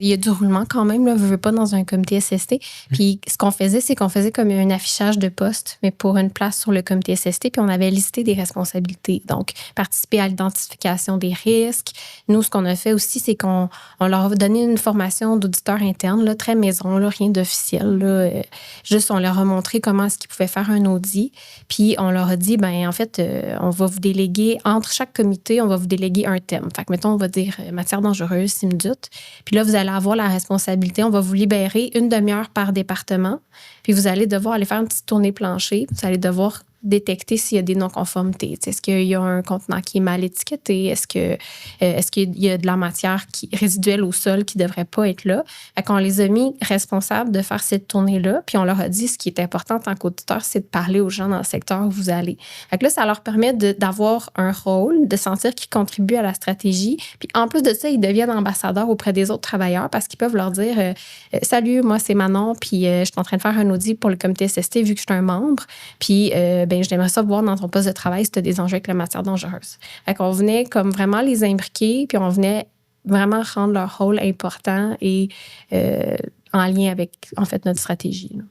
Il y a du roulement quand même, là, veux pas dans un comité SST. Puis ce qu'on faisait, c'est qu'on faisait comme un affichage de poste, mais pour une place sur le comité SST, puis on avait listé des responsabilités. Donc, participer à l'identification des risques. Nous, ce qu'on a fait aussi, c'est qu'on leur a donné une formation d'auditeur interne, là, très maison, là, rien d'officiel. Là, juste, on leur a montré comment est-ce qu'ils pouvaient faire un audit. Puis on leur a dit, ben en fait, on va vous déléguer, entre chaque comité, on va vous déléguer un thème. Fait que, mettons, on va dire matière dangereuse, SIMDUT. Puis là, vous allez avoir la responsabilité. On va vous libérer une demi-heure par département. Puis vous allez devoir aller faire une petite tournée plancher. Vous allez devoir détecter s'il y a des non-conformités. Est-ce qu'il y a un contenant qui est mal étiqueté? Est-ce qu'il y a de la matière résiduelle au sol qui ne devrait pas être là? Fait qu'on les a mis responsables de faire cette tournée-là. Puis on leur a dit, ce qui est important en tant qu'auditeur, c'est de parler aux gens dans le secteur où vous allez. Fait que là, ça leur permet d'avoir un rôle, de sentir qu'ils contribuent à la stratégie. Puis en plus de ça, ils deviennent ambassadeurs auprès des autres travailleurs parce qu'ils peuvent leur dire salut, moi, c'est Manon, puis je suis en train de faire un audit pour le comité SST vu que je suis un membre. Puis ben, j'aimerais ça voir dans ton poste de travail si tu as des enjeux avec la matière dangereuse. Fait qu'on venait comme vraiment les imbriquer, puis on venait vraiment rendre leur rôle important et en lien avec, en fait, notre stratégie, là.